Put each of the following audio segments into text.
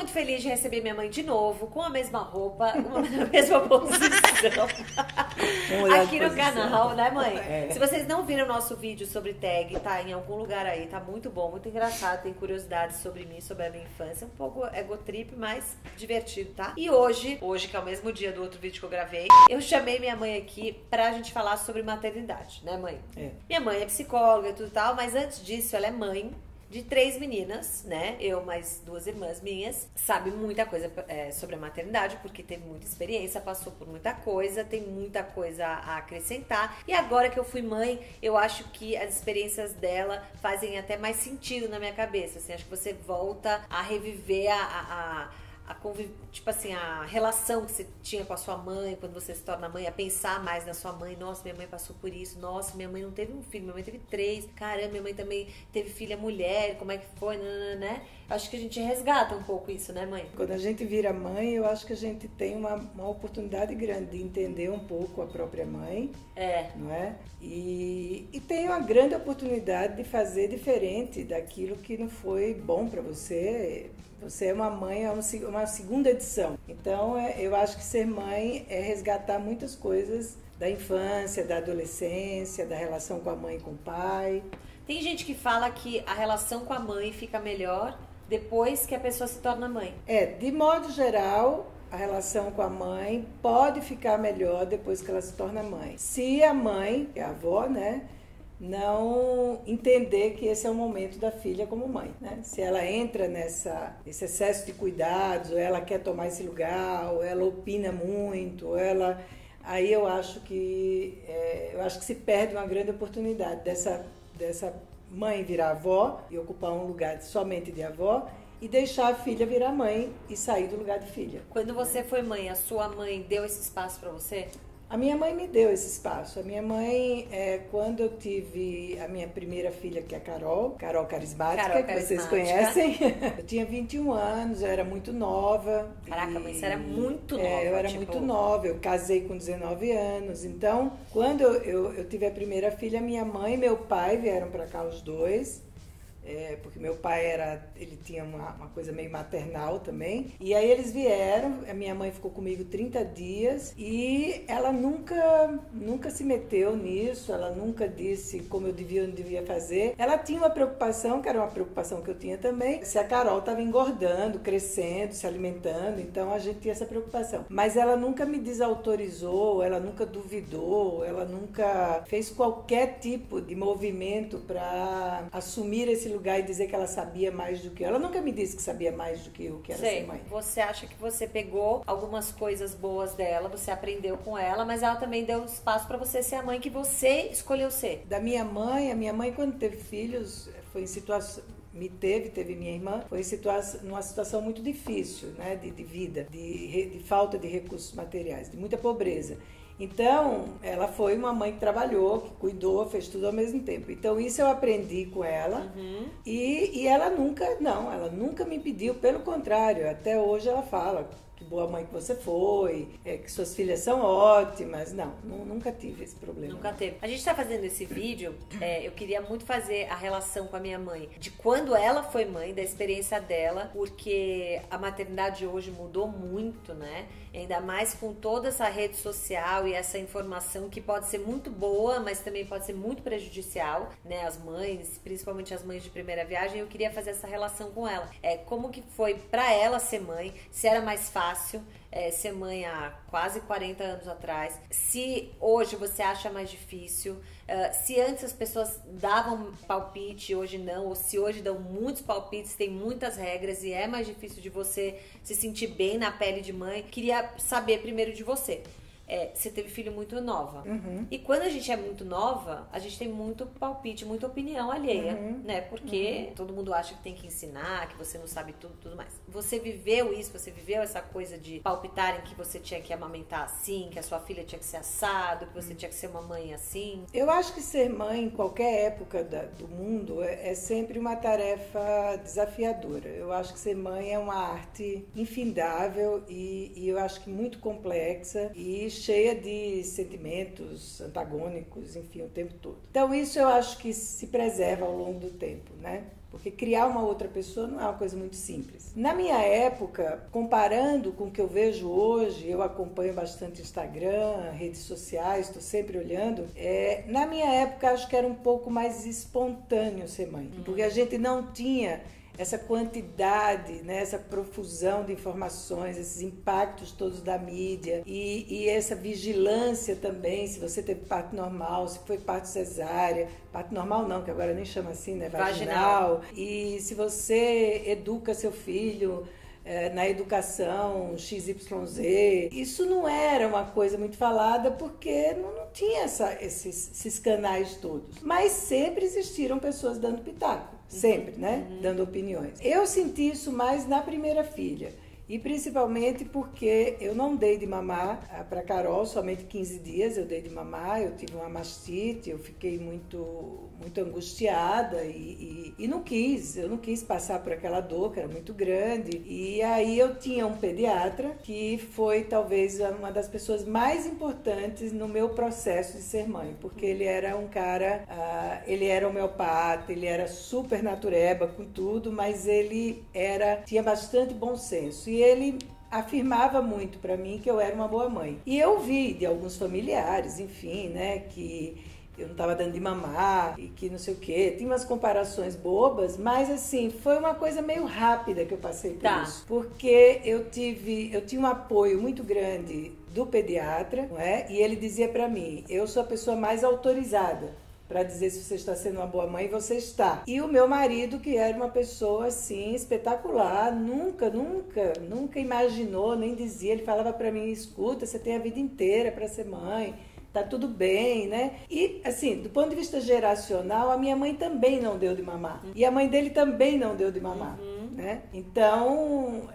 muito feliz de receber minha mãe de novo, com a mesma roupa, na mesma posição. Aqui no canal, né, mãe? Se vocês não viram o nosso vídeo sobre tag, tá em algum lugar aí, tá muito bom, muito engraçado, tem curiosidades sobre mim, sobre a minha infância, um pouco egotrip, mas divertido, tá? E hoje que é o mesmo dia do outro vídeo que eu gravei, eu chamei minha mãe aqui pra gente falar sobre maternidade, né, mãe? Minha mãe é psicóloga e tudo e tal, mas antes disso ela é mãe de 3 meninas, né? Eu mais 2 irmãs minhas. Sabe muita coisa sobre a maternidade, porque teve muita experiência, passou por muita coisa, tem muita coisa a acrescentar. E agora que eu fui mãe, eu acho que as experiências dela fazem até mais sentido na minha cabeça. Assim, acho que você volta a reviver tipo assim, a relação que você tinha com a sua mãe quando você se torna mãe, a pensar mais na sua mãe. Nossa, minha mãe passou por isso. Nossa, minha mãe não teve um filho, minha mãe teve 3. Caramba, minha mãe também teve filha mulher. Como é que foi, né? Acho que a gente resgata um pouco isso, né, mãe? Quando a gente vira mãe, eu acho que a gente tem uma oportunidade grande de entender um pouco a própria mãe. Não é? E tem uma grande oportunidade de fazer diferente daquilo que não foi bom para você. Você é uma mãe, é uma segunda edição. Então, eu acho que ser mãe é resgatar muitas coisas da infância, da adolescência, da relação com a mãe e com o pai. Tem gente que fala que a relação com a mãe fica melhor depois que a pessoa se torna mãe. De modo geral, a relação com a mãe pode ficar melhor depois que ela se torna mãe. Se a mãe, a avó, né, não entender que esse é o momento da filha como mãe, né? Se ela entra nesse excesso de cuidados, ou ela quer tomar esse lugar, ou ela opina muito, aí eu acho que se perde uma grande oportunidade dessa mãe virar avó e ocupar um lugar somente de avó e deixar a filha virar mãe e sair do lugar de filha. Quando você foi mãe, a sua mãe deu esse espaço para você? A minha mãe me deu esse espaço. A minha mãe, quando eu tive a minha primeira filha, que é a Carol Carismática, que vocês conhecem, eu tinha 21 anos, eu era muito nova. Caraca, mas você era muito nova. Eu era muito nova, eu casei com 19 anos. Então, quando eu tive a primeira filha, minha mãe e meu pai vieram para cá os dois. Porque meu pai ele tinha uma coisa meio maternal também. E aí eles vieram, a minha mãe ficou comigo 30 dias e ela nunca se meteu nisso, ela nunca disse como eu devia ou não devia fazer. Ela tinha uma preocupação, que era uma preocupação que eu tinha também, se a Carol estava engordando, crescendo, se alimentando, então a gente tinha essa preocupação. Mas ela nunca me desautorizou, ela nunca duvidou, ela nunca fez qualquer tipo de movimento para assumir esse lugar e dizer que ela sabia mais do que eu. Ela nunca me disse que sabia mais do que eu, que era ser mãe. Você acha que você pegou algumas coisas boas dela, você aprendeu com ela, mas ela também deu espaço para você ser a mãe que você escolheu ser? Da minha mãe, a minha mãe quando teve filhos, foi em situação... teve minha irmã, foi numa situação muito difícil, né, de vida, de falta de recursos materiais, de muita pobreza. Então, ela foi uma mãe que trabalhou, que cuidou, fez tudo ao mesmo tempo. Então, isso eu aprendi com ela. E ela nunca me impediu, pelo contrário, até hoje ela fala que boa mãe que você foi, que suas filhas são ótimas. Nunca tive esse problema. Nunca teve. A gente tá fazendo esse vídeo, eu queria muito fazer a relação com a minha mãe, de quando ela foi mãe, da experiência dela, porque a maternidade hoje mudou muito, né? Ainda mais com toda essa rede social e essa informação que pode ser muito boa, mas também pode ser muito prejudicial, né? As mães, principalmente as mães de primeira viagem, eu queria fazer essa relação com ela. Como que foi pra ela ser mãe, se era mais fácil ser mãe há quase 40 anos atrás, se hoje você acha mais difícil, se antes as pessoas davam palpite, hoje não, ou se hoje dão muitos palpites, tem muitas regras e é mais difícil de você se sentir bem na pele de mãe. Queria saber primeiro de você. Você teve filho muito nova. E quando a gente é muito nova, a gente tem muito palpite, muita opinião alheia, né? Porque todo mundo acha que tem que ensinar, que você não sabe tudo mais. Você viveu isso? Você viveu essa coisa de palpitarem que você tinha que amamentar assim, que a sua filha tinha que ser assado, que você tinha que ser uma mãe assim? Eu acho que ser mãe em qualquer época do mundo é sempre uma tarefa desafiadora. Eu acho que ser mãe é uma arte infindável e eu acho que muito complexa e cheia de sentimentos antagônicos, enfim, o tempo todo. Então isso eu acho que se preserva ao longo do tempo, né? Porque criar uma outra pessoa não é uma coisa muito simples. Na minha época, comparando com o que eu vejo hoje, eu acompanho bastante Instagram, redes sociais, estou sempre olhando. Na minha época, acho que era um pouco mais espontâneo ser mãe. Porque a gente não tinha essa quantidade, né, essa profusão de informações, esses impactos todos da mídia e essa vigilância também, se você teve parto normal, se foi parto cesárea, parto normal não, que agora nem chama assim, né, vaginal. E se você educa seu filho na educação XYZ, isso não era uma coisa muito falada porque não tinha esses canais todos. Mas sempre existiram pessoas dando pitaco. Sempre, né? Dando opiniões. Eu senti isso mais na primeira filha. E principalmente porque eu não dei de mamar para Carol, somente 15 dias eu dei de mamar, eu tive uma mastite, eu fiquei muito angustiada eu não quis passar por aquela dor, que era muito grande. E aí eu tinha um pediatra que foi talvez uma das pessoas mais importantes no meu processo de ser mãe, porque ele era um cara, ele era homeopata, ele era super natureba com tudo, mas ele tinha bastante bom senso. E ele afirmava muito para mim que eu era uma boa mãe. E eu vi de alguns familiares, enfim, né, que eu não estava dando de mamar e que não sei o quê. Tinha umas comparações bobas, mas assim, foi uma coisa meio rápida que eu passei por isso. Porque eu tinha um apoio muito grande do pediatra, não é? E ele dizia para mim, eu sou a pessoa mais autorizada para dizer se você está sendo uma boa mãe, você está. E o meu marido, que era uma pessoa, assim, espetacular, nunca imaginou, nem dizia, ele falava para mim, escuta, você tem a vida inteira para ser mãe, tá tudo bem, né? E, assim, do ponto de vista geracional, a minha mãe também não deu de mamar. E a mãe dele também não deu de mamar, né? Então,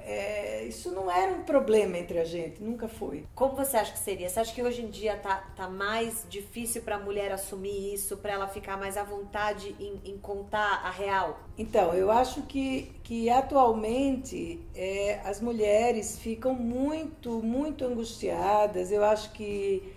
isso não era um problema entre a gente, nunca foi. Como você acha que seria? Você acha que hoje em dia tá mais difícil para a mulher assumir isso, para ela ficar mais à vontade em contar a real? Então, eu acho que atualmente as mulheres ficam muito angustiadas. Eu acho que,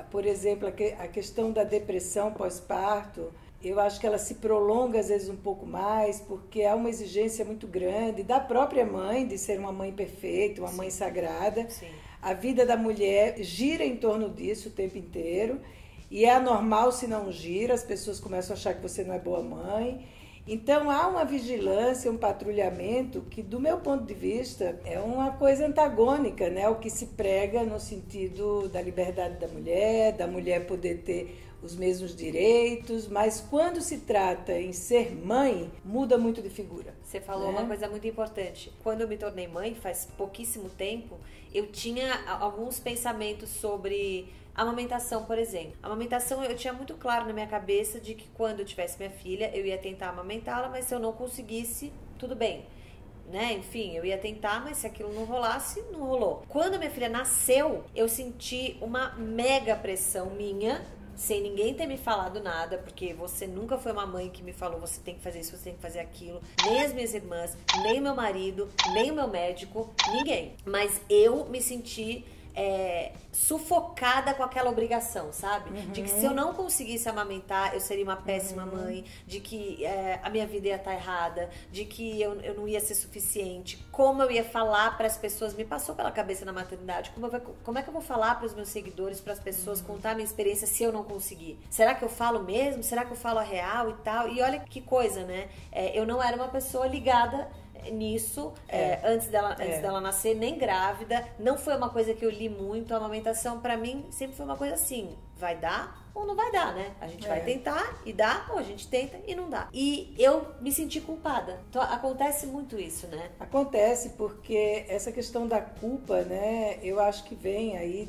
por exemplo, a questão da depressão pós-parto, eu acho que ela se prolonga às vezes um pouco mais, porque há uma exigência muito grande da própria mãe, de ser uma mãe perfeita, uma mãe sagrada. Sim. A vida da mulher gira em torno disso o tempo inteiro, e é anormal se não gira, as pessoas começam a achar que você não é boa mãe. Então há uma vigilância, um patrulhamento que, do meu ponto de vista, é uma coisa antagônica, né? O que se prega no sentido da liberdade da mulher poder ter os mesmos direitos, mas quando se trata em ser mãe, muda muito de figura. Você falou uma coisa muito importante. Quando eu me tornei mãe, faz pouquíssimo tempo, eu tinha alguns pensamentos sobre amamentação, por exemplo. A amamentação, eu tinha muito claro na minha cabeça de que quando eu tivesse minha filha, eu ia tentar amamentá-la, mas se eu não conseguisse, tudo bem. Né? Enfim, eu ia tentar, mas se aquilo não rolasse, não rolou. Quando a minha filha nasceu, eu senti uma mega pressão minha, sem ninguém ter me falado nada, porque você nunca foi uma mãe que me falou você tem que fazer isso, você tem que fazer aquilo, nem as minhas irmãs, nem o meu marido, nem o meu médico, ninguém. Mas eu me senti sufocada com aquela obrigação, sabe? De que se eu não conseguisse amamentar, eu seria uma péssima mãe, de que a minha vida ia estar errada, de que eu não ia ser suficiente, como eu ia falar para as pessoas, me passou pela cabeça na maternidade, como é que eu vou falar para os meus seguidores, para as pessoas, contar a minha experiência se eu não conseguir? Será que eu falo mesmo? Será que eu falo a real e tal? E olha que coisa, né? Eu não era uma pessoa ligada nisso, antes dela nascer, nem grávida, não foi uma coisa que eu li muito. A amamentação pra mim sempre foi uma coisa assim, vai dar ou não vai dar, né? A gente vai tentar e dá, ou a gente tenta e não dá. E eu me senti culpada. Então acontece muito isso, né? Acontece porque essa questão da culpa, né, eu acho que vem aí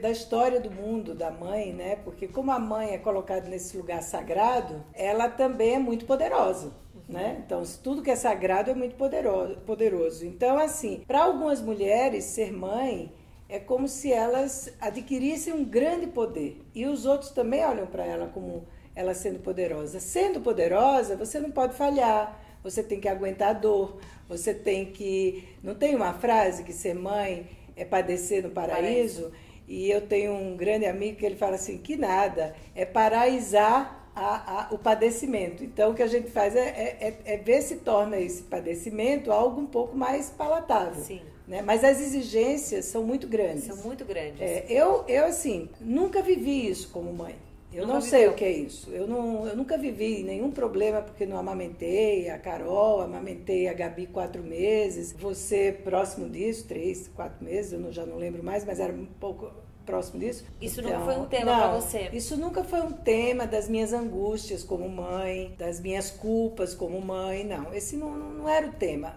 da história do mundo da mãe, né? Porque como a mãe é colocada nesse lugar sagrado, ela também é muito poderosa. Né? Então, tudo que é sagrado é muito poderoso. Então, assim, para algumas mulheres, ser mãe é como se elas adquirissem um grande poder. E os outros também olham para ela como ela sendo poderosa. Sendo poderosa, você não pode falhar, você tem que aguentar a dor, você tem que... Não tem uma frase que ser mãe é padecer no paraíso? E eu tenho um grande amigo que ele fala assim, que nada, é paraisar o padecimento. Então, o que a gente faz é ver se torna esse padecimento algo um pouco mais palatável. Sim. Né? Mas as exigências são muito grandes. São muito grandes. Eu, assim, nunca vivi isso como mãe. Eu não sei o que é isso. Eu nunca vivi nenhum problema porque não amamentei a Carol, amamentei a Gabi 4 meses. Você próximo disso, 3, 4 meses, eu já não lembro mais, mas era um pouco próximo disso. Isso nunca foi um tema para você? Isso nunca foi um tema das minhas angústias como mãe, das minhas culpas como mãe, não. Esse não era o tema.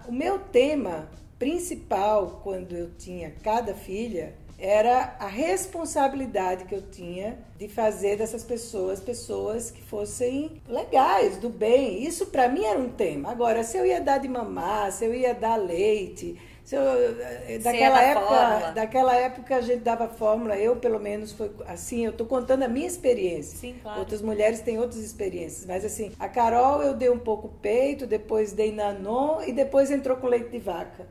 O meu tema principal, quando eu tinha cada filha, era a responsabilidade que eu tinha de fazer dessas pessoas que fossem legais, do bem. Isso para mim era um tema. Agora, se eu ia dar de mamar, se eu ia dar leite, daquela época a gente dava fórmula, eu pelo menos foi assim, eu tô contando a minha experiência. Sim, claro. Outras mulheres têm outras experiências, mas assim, a Carol eu dei um pouco peito, depois dei Nanon e depois entrou com leite de vaca.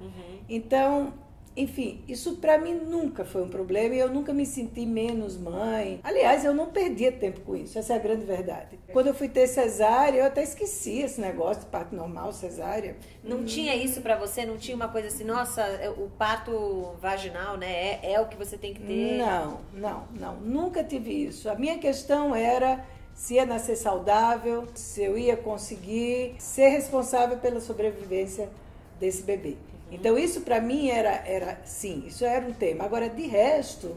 Então, enfim, isso pra mim nunca foi um problema e eu nunca me senti menos mãe. Aliás, eu não perdia tempo com isso, essa é a grande verdade. Quando eu fui ter cesárea, eu até esqueci esse negócio de parto normal, cesárea. Não tinha isso pra você? Não tinha uma coisa assim, nossa, o parto vaginal, né, é o que você tem que ter? Não, nunca tive isso. A minha questão era se ia nascer saudável, se eu ia conseguir ser responsável pela sobrevivência desse bebê. Então isso para mim era sim, isso era um tema. Agora de resto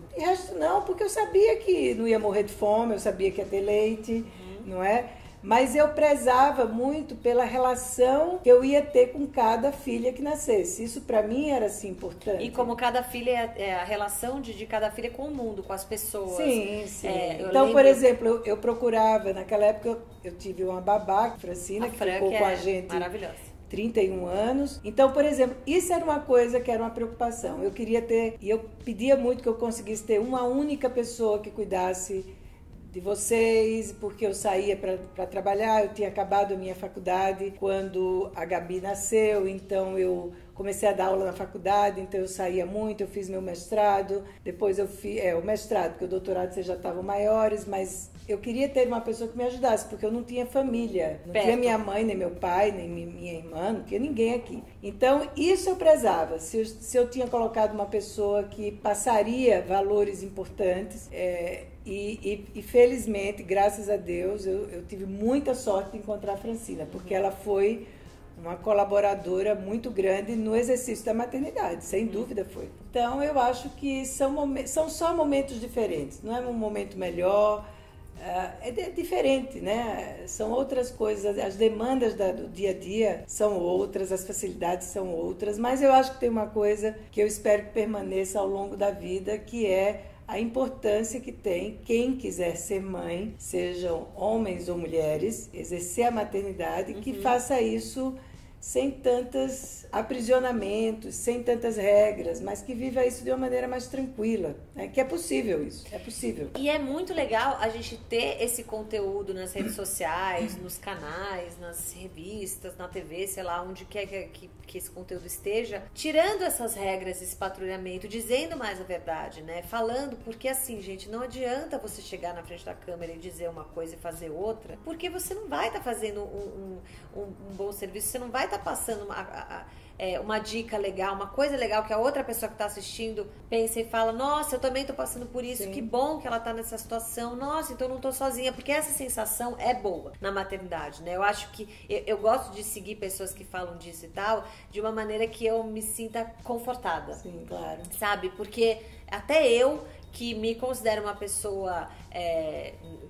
não, porque eu sabia que não ia morrer de fome, eu sabia que ia ter leite, não é? Mas eu prezava muito pela relação que eu ia ter com cada filha que nascesse. Isso para mim era assim importante. E como cada filha a relação de cada filha com o mundo, com as pessoas. Sim. Então, por exemplo, eu procurava, naquela época eu tive uma babá, Francina, que ficou com a gente. Maravilhosa. 31 anos. Então, por exemplo, isso era uma coisa que era uma preocupação. Eu queria ter, e eu pedia muito que eu conseguisse ter uma única pessoa que cuidasse de vocês, porque eu saía para trabalhar, eu tinha acabado a minha faculdade quando a Gabi nasceu, então eu comecei a dar aula na faculdade, então eu saía muito, eu fiz meu mestrado, depois eu fiz o mestrado, porque o doutorado vocês já estavam maiores, mas eu queria ter uma pessoa que me ajudasse, porque eu não tinha família, não tinha minha mãe, nem meu pai, nem minha irmã, não tinha ninguém aqui. Então, isso eu prezava, se eu tinha colocado uma pessoa que passaria valores importantes, e felizmente, graças a Deus, eu tive muita sorte de encontrar a Francina, porque ela foi uma colaboradora muito grande no exercício da maternidade, sem dúvida foi. Então, eu acho que são só momentos diferentes, não é um momento melhor, é diferente, né? São outras coisas, as demandas do dia a dia são outras, as facilidades são outras, mas eu acho que tem uma coisa que eu espero que permaneça ao longo da vida, que é a importância que tem quem quiser ser mãe, sejam homens ou mulheres, exercer a maternidade, que faça isso sem tantos aprisionamentos, sem tantas regras, mas que viva isso de uma maneira mais tranquila, né? Que é possível isso, é possível. E é muito legal a gente ter esse conteúdo nas redes sociais, nos canais, nas revistas, na TV, sei lá, onde quer que esse conteúdo esteja, tirando essas regras, esse patrulhamento, dizendo mais a verdade, né? Falando, porque assim, gente, não adianta você chegar na frente da câmera e dizer uma coisa e fazer outra, porque você não vai estar fazendo um bom serviço, você não vai estar passando uma dica legal, uma coisa legal que a outra pessoa que está assistindo pensa e fala, nossa, eu também estou passando por isso, sim, que bom que ela está nessa situação, nossa, então eu não estou sozinha, porque essa sensação é boa na maternidade, né? Eu acho que eu gosto de seguir pessoas que falam disso e tal, de uma maneira que eu me sinta confortada. Sim, claro. Sabe? Porque até eu, que me considero uma pessoa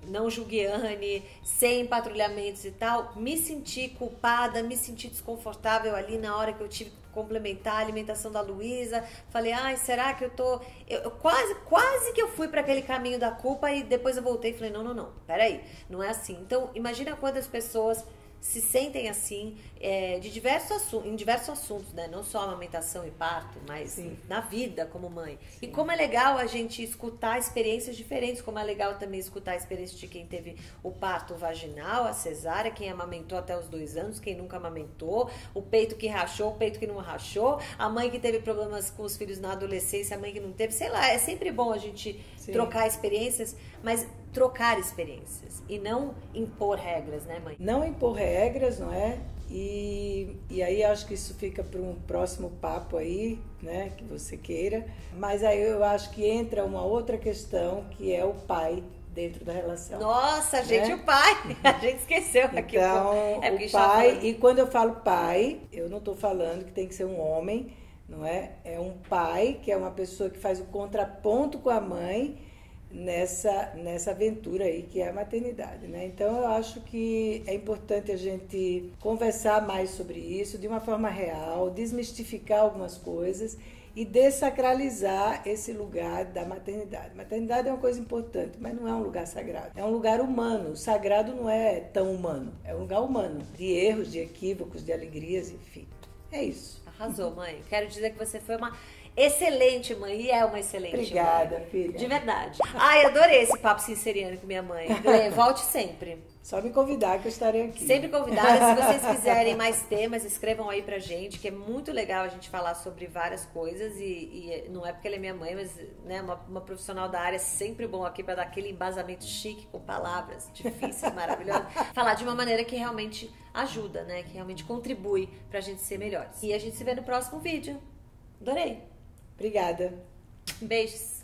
não julguiane, sem patrulhamentos e tal, me senti culpada, me senti desconfortável ali na hora que eu tive que complementar a alimentação da Luísa. Falei, ai, será que eu tô... Eu quase que eu fui para aquele caminho da culpa e depois eu voltei e falei, não, peraí, não é assim. Então, imagina quantas pessoas se sentem assim em diversos assuntos, né? Não só amamentação e parto, mas sim, na vida como mãe. Sim. E como é legal a gente escutar experiências diferentes, como é legal também escutar a experiência de quem teve o parto vaginal, a cesárea, quem amamentou até os 2 anos, quem nunca amamentou, o peito que rachou, o peito que não rachou, a mãe que teve problemas com os filhos na adolescência, a mãe que não teve, sei lá, é sempre bom a gente, sim, trocar experiências, mas trocar experiências e não impor regras, né, mãe? Não impor regras, não é? E aí acho que isso fica para um próximo papo aí, né, que você queira. Mas aí eu acho que entra uma outra questão, que é o pai dentro da relação. Nossa, gente, né? O pai! A gente esqueceu aqui. Então, o pai, e quando eu falo pai, eu não estou falando que tem que ser um homem, não é? É um pai, que é uma pessoa que faz o contraponto com a mãe nessa aventura aí que é a maternidade, né? Então eu acho que é importante a gente conversar mais sobre isso de uma forma real, desmistificar algumas coisas e dessacralizar esse lugar da maternidade. Maternidade é uma coisa importante, mas não é um lugar sagrado. É um lugar humano. O sagrado não é tão humano. É um lugar humano, de erros, de equívocos, de alegrias, enfim. É isso. Arrasou, mãe. Quero dizer que você foi uma excelente mãe, e é uma excelente Obrigada, mãe. filha. De verdade. Ai, adorei esse papo sinceriano com minha mãe. Volte sempre. Só me convidar que eu estarei aqui. Sempre convidada. Se vocês quiserem mais temas, escrevam aí pra gente, que é muito legal a gente falar sobre várias coisas. E não é porque ela é minha mãe, mas né, uma profissional da área é sempre bom aqui pra dar aquele embasamento chique com palavras difíceis, maravilhosas. Falar de uma maneira que realmente ajuda, né? Que realmente contribui pra gente ser melhores. E a gente se vê no próximo vídeo. Adorei. Obrigada. Beijos.